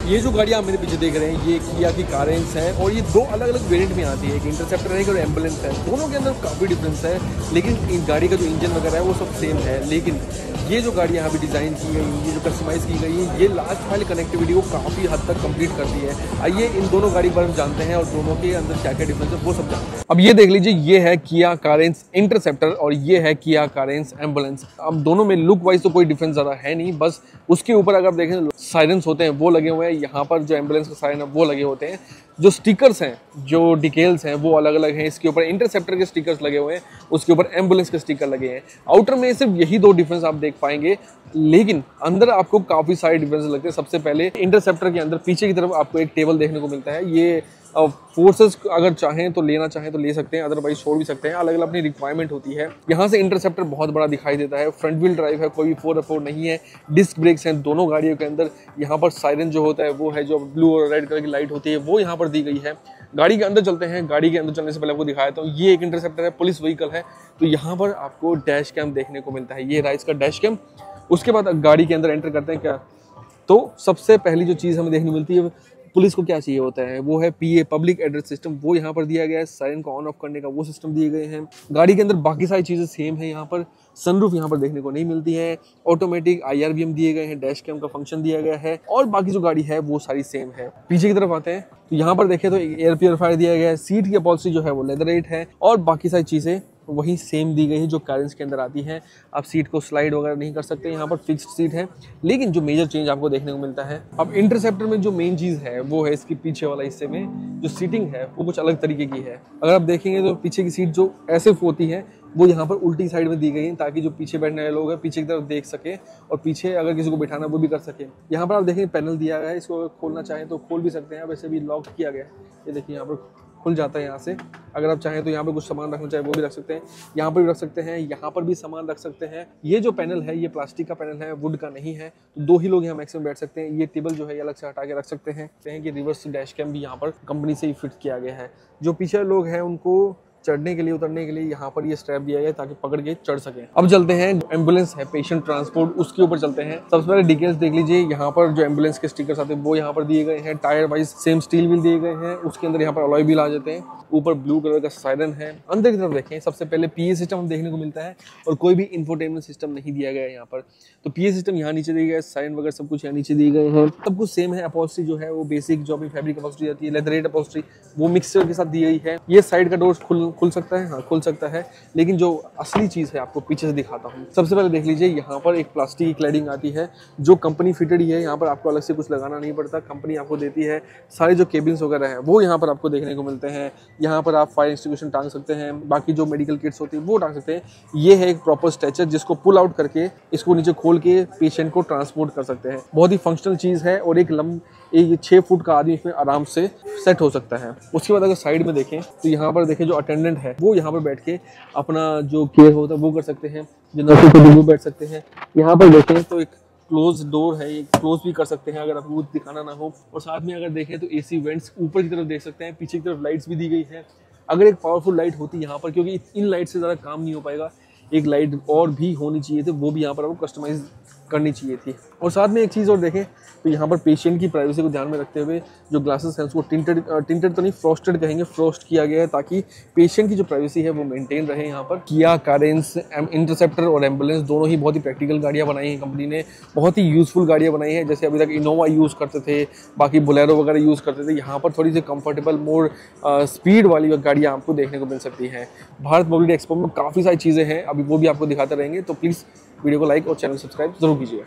ये जो गाड़ियाँ आप मेरे पीछे देख रहे हैं ये किया की कारेंस है और ये दो अलग अलग वेरिएंट में आती है। एक इंटरसेप्टर है और एम्बुलेंस है। दोनों के अंदर काफ़ी डिफरेंस है, लेकिन इन गाड़ी का जो इंजन वगैरह है वो सब सेम है। लेकिन ये जो गाड़ियाँ यहाँ पे डिज़ाइन की गई, ये जो कस्टमाइज़ की गई है, ये लास्ट माइल कनेक्टिविटी को काफ़ी हद तक कंप्लीट करती है। आइए इन दोनों गाड़ी पर हम जानते हैं और दोनों के अंदर क्या क्या डिफरेंस है वो सब जानते हैं। अब ये देख लीजिए, ये है किया कारेंस इंटरसेप्टर और ये है किया कारेंस एम्बुलेंस। अब दोनों में लुक वाइज तो कोई डिफरेंस ज़्यादा है नहीं, बस उसके ऊपर अगर आप देखें साइरेंस होते हैं वो लगे हुए हैं। यहाँ पर जो एम्बुलेंस का साइरन है वो लगे होते हैं। जो स्टिकर्स हैं, जो डिटेल्स हैं वो अलग अलग हैं। इसके ऊपर इंटरसेप्टर के स्टिकर्स लगे हुए हैं, उसके ऊपर एम्बुलेंस के स्टिकर लगे हैं। आउटर में सिर्फ यही दो डिफरेंस आप देख पाएंगे, लेकिन अंदर आपको काफ़ी सारे डिफरेंस लगते हैं। सबसे पहले इंटरसेप्टर के अंदर पीछे की तरफ आपको एक टेबल देखने को मिलता है। ये फोर्सेस अगर चाहें तो लेना चाहें तो ले सकते हैं, अदरवाइज छोड़ भी सकते हैं। अलग अलग अपनी रिक्वायरमेंट होती है। यहाँ से इंटरसेप्टर बहुत बड़ा दिखाई देता है। फ्रंट व्हील ड्राइव है, कोई भी 4x4 नहीं है। डिस्क ब्रेक्स हैं दोनों गाड़ियों के अंदर। यहाँ पर साइरन जो होता है वो है, जो ब्लू और रेड कलर की लाइट होती है वो यहाँ पर दी गई है। गाड़ी के अंदर चलते हैं। गाड़ी के अंदर चलने से पहले आपको दिखाया था, ये एक इंटरसेप्टर है, पुलिस व्हीकल है। तो यहाँ पर आपको डैश कैम देखने को मिलता है। ये राइस का डैश कैम। उसके बाद गाड़ी के अंदर एंटर करते हैं क्या, तो सबसे पहली जो चीज़ हमें देखने को मिलती है, पुलिस को क्या चाहिए होता है, वो है PA पब्लिक एड्रेस सिस्टम। वो यहाँ पर दिया गया है। साइरन को ऑन ऑफ करने का वो सिस्टम दिए गए हैं। गाड़ी के अंदर बाकी सारी चीज़ें सेम है। यहाँ पर सनरूफ यहाँ पर देखने को नहीं मिलती है। ऑटोमेटिक IRBM दिए गए हैं। डैश कैम का फंक्शन दिया गया है और बाकी जो गाड़ी है वो सारी सेम है। पीछे की तरफ आते हैं तो यहाँ पर देखें तो एयर प्योरीफायर दिया गया है। सीट की अपॉल्स्ट्री जो है वो लेदरेट है और बाकी सारी चीज़ें वही सेम दी गई है जो कारेंस के अंदर आती है। आप सीट को स्लाइड वगैरह नहीं कर सकते, यहाँ पर फिक्स्ड सीट है। लेकिन जो मेजर चेंज आपको देखने को मिलता है, अब इंटरसेप्टर में जो मेन चीज़ है वो है इसकी पीछे वाला हिस्से में जो सीटिंग है वो कुछ अलग तरीके की है। अगर आप देखेंगे तो पीछे की सीट जो ऐसे होती है वो यहाँ पर उल्टी साइड में दी गई है, ताकि जो पीछे बैठने वाले लोग हैं पीछे की तरफ देख सके और पीछे अगर किसी को बिठाना वो भी कर सके। यहाँ पर आप देखेंगे पैनल दिया गया है, इसको अगर खोलना चाहें तो खोल भी सकते हैं। वैसे भी लॉक किया गया है, ये देखिए यहाँ पर खुल जाता है यहाँ से। अगर आप चाहें तो यहाँ पर कुछ सामान रखना चाहे वो भी रख सकते हैं, यहाँ पर भी रख सकते हैं, यहाँ पर भी सामान रख सकते हैं। ये जो पैनल है ये प्लास्टिक का पैनल है, वुड का नहीं है। तो दो ही लोग यहाँ मैक्सिमम बैठ सकते हैं। ये टेबल जो है ये अलग से हटा के रख सकते हैं कि रिवर्स डैश कैम भी यहाँ पर कंपनी से ही फिट किया गया है। जो पीछे लोग हैं उनको चढ़ने के लिए, उतरने के लिए यहाँ पर ये स्ट्रैप दिया गया है ताकि पकड़ के चढ़ सके। अब चलते हैं, एम्बुलेंस है पेशेंट ट्रांसपोर्ट, उसके ऊपर चलते हैं। सबसे पहले डिटेल्स देख लीजिए। यहाँ पर जो एम्बुलेंस के स्टिकर्स आते हैं वो यहाँ पर दिए गए हैं। Tyre wise same steel wheel दिए गए हैं। उसके अंदर यहाँ पर अलॉय व्हील आ जाते हैं। ऊपर ब्लू कलर का साइरन है। अंदर की तरफ देखें, सबसे पहले PA सिस्टम हम देखने को मिलता है और कोई भी इंफोटेनमेंट सिस्टम नहीं दिया गया है यहाँ पर। तो PA सिस्टम यहाँ नीचे दिया गया है। साइरन वगैरह सब कुछ यहाँ नीचे दिए गए हैं। सब कुछ सेम है। अपॉल्स्ट्री जो है वो बेसिक जो अपनी फैब्रिक अपॉल्स्ट्री आती है, लेदरेट अपॉल्स्ट्री, वो मिक्सचर के साथ दी गई है। ये साइड का डोर खुल सकता है, हाँ खुल सकता है। लेकिन जो असली चीज़ है आपको पीछे से दिखाता हूँ। सबसे पहले देख लीजिए, यहाँ पर एक प्लास्टिक की क्लैडिंग आती है जो कंपनी फिटेड ही है। यहाँ पर आपको अलग से कुछ लगाना नहीं पड़ता, कंपनी आपको देती है। सारे जो केबिन्स वगैरह हैं वो यहाँ पर आपको देखने को मिलते हैं। यहाँ पर आप फायर एक्सटिंग्विशर टांग सकते हैं, बाकी जो मेडिकल किट्स होती है वो टांग सकते हैं। ये है एक प्रॉपर स्ट्रेचर जिसको पुल आउट करके इसको नीचे खोल के पेशेंट को ट्रांसपोर्ट कर सकते हैं। बहुत ही फंक्शनल चीज़ है और एक 6 फुट का आदमी इसमें आराम से सेट हो सकता है। उसके बाद अगर साइड में देखें तो यहाँ पर देखें जो अटेंडेंट है वो यहाँ पर बैठ के अपना जो केयर होता है वो कर सकते हैं। जो नर्सें को वो बैठ सकते हैं। यहाँ पर देखें तो एक क्लोज डोर है, ये क्लोज भी कर सकते हैं अगर आपको कुछ दिखाना ना हो। और साथ में अगर देखें तो AC वेंट्स ऊपर की तरफ देख सकते हैं। पीछे की तरफ लाइट्स भी दी गई है। अगर एक पावरफुल लाइट होती यहाँ पर, क्योंकि इन लाइट से ज़्यादा काम नहीं हो पाएगा, एक लाइट और भी होनी चाहिए थी, वो भी यहाँ पर आपको कस्टमाइज करनी चाहिए थी। और साथ में एक चीज़ और देखें तो यहाँ पर पेशेंट की प्राइवेसी को ध्यान में रखते हुए जो ग्लासेस हैं उसको टिंटेड तो नहीं, फ्रॉस्टेड कहेंगे, फ्रॉस्ट किया गया है ताकि पेशेंट की जो प्राइवेसी है वो मेंटेन रहे। यहाँ पर किया कारेंस इंटरसेप्टर और एम्बुलेंस दोनों ही बहुत ही प्रैक्टिकल गाड़ियाँ बनाई हैं कंपनी ने। बहुत ही यूजफुल गाड़ियाँ बनाई हैं। जैसे अभी तक इनोवा यूज़ करते थे, बाकी बोलेरो वगैरह यूज़ करते थे, यहाँ पर थोड़ी सी कंफर्टेबल मोर स्पीड वाली गाड़ियाँ आपको देखने को मिल सकती हैं। भारत मोबिलिटी एक्सपो में काफ़ी सारी चीज़ें हैं, अभी वो भी आपको दिखाते रहेंगे। तो प्लीज़ वीडियो को लाइक और चैनल सब्सक्राइब जरूर कीजिएगा।